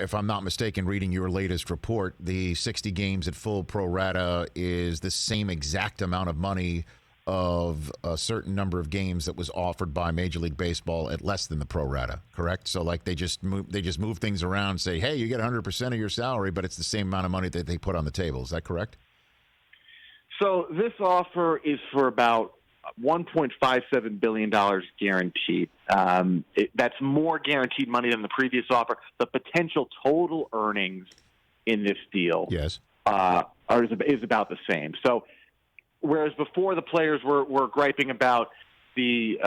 if I'm not mistaken, reading your latest report, the 60 games at full pro rata is the same exact amount of money of a certain number of games that was offered by Major League Baseball at less than the pro rata, correct? So like they just move things around and say, hey, you get 100% of your salary, but it's the same amount of money that they put on the table. Is that correct? So this offer is for about $1.57 billion guaranteed. That's more guaranteed money than the previous offer. The potential total earnings in this deal is about the same. So whereas before the players were griping about the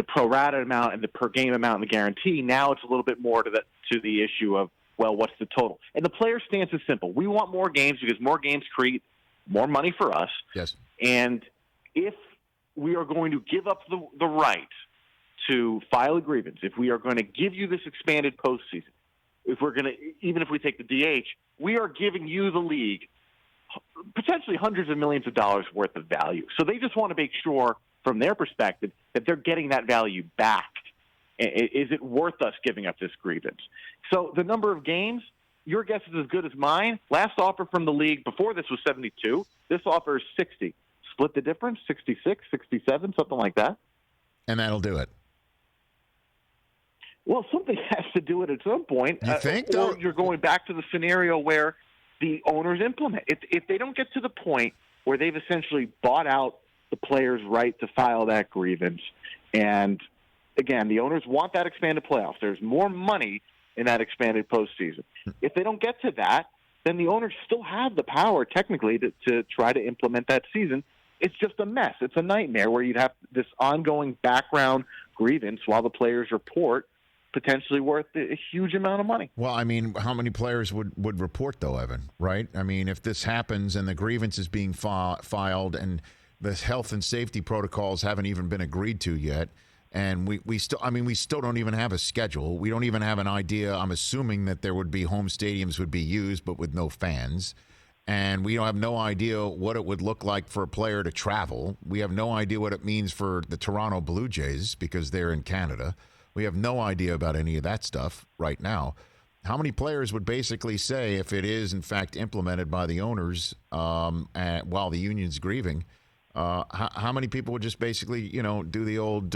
pro rata amount and the per game amount and the guarantee, now it's a little bit more to the issue of, well, what's the total? And the player stance is simple. We want more games because more games create more money for us. Yes. And if we are going to give up the right to file a grievance, if we are going to give you this expanded postseason, even if we take the DH, we are giving you, the league, potentially hundreds of millions of dollars worth of value. So they just want to make sure, from their perspective, that they're getting that value back. Is it worth us giving up this grievance? So the number of games, your guess is as good as mine. Last offer from the league before this was 72. This offer is 60. Split the difference, 66, 67, something like that. And that'll do it. Well, something has to do it at some point. You think, or you're going back to the scenario where the owners implement. If they don't get to the point where they've essentially bought out the player's right to file that grievance, and again, the owners want that expanded playoffs. There's more money in that expanded postseason. If they don't get to that, then the owners still have the power, technically, to try to implement that season. It's just a mess. It's a nightmare where you'd have this ongoing background grievance while the players report, potentially worth a huge amount of money. Well, I mean, how many players would report, though, Evan, right? I mean, if this happens and the grievance is being filed and the health and safety protocols haven't even been agreed to yet, and we still don't even have a schedule. We don't even have an idea. I'm assuming that there would be home stadiums would be used, but with no fans. And we don't have no idea what it would look like for a player to travel. We have no idea what it means for the Toronto Blue Jays because they're in Canada. We have no idea about any of that stuff right now. How many players would basically say, if it is in fact implemented by the owners while the union's grieving, how many people would just basically, do the old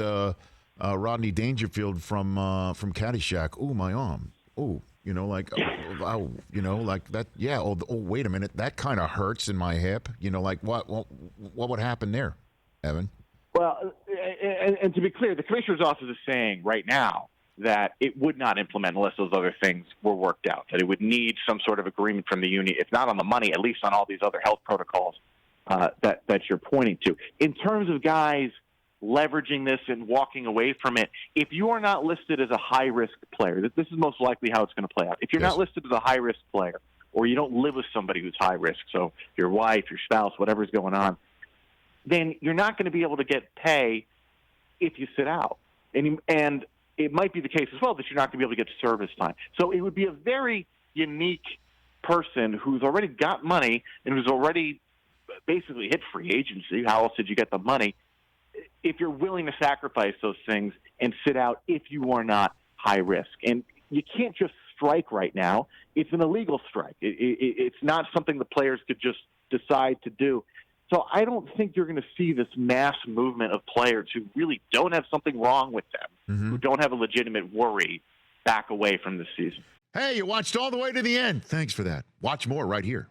Rodney Dangerfield from Caddyshack? Ooh, my arm. Ooh, like that. Yeah. Oh, wait a minute. That kind of hurts in my hip. Like what would happen there, Evan? Well, and to be clear, the commissioner's office is saying right now that it would not implement unless those other things were worked out, that it would need some sort of agreement from the union, if not on the money, at least on all these other health protocols that you're pointing to. In terms of guys leveraging this and walking away from it, if you are not listed as a high-risk player, this is most likely how it's going to play out. If you're not listed as a high-risk player, or you don't live with somebody who's high-risk, so your wife, your spouse, whatever's going on, then you're not going to be able to get pay if you sit out. And it might be the case as well that you're not going to be able to get service time. So it would be a very unique person who's already got money and who's already basically hit free agency. How else did you get the money? If you're willing to sacrifice those things and sit out if you are not high risk. And you can't just strike right now. It's an illegal strike. It's not something the players could just decide to do. So I don't think you're going to see this mass movement of players who really don't have something wrong with them, who don't have a legitimate worry, back away from this season. Hey, you watched all the way to the end. Thanks for that. Watch more right here.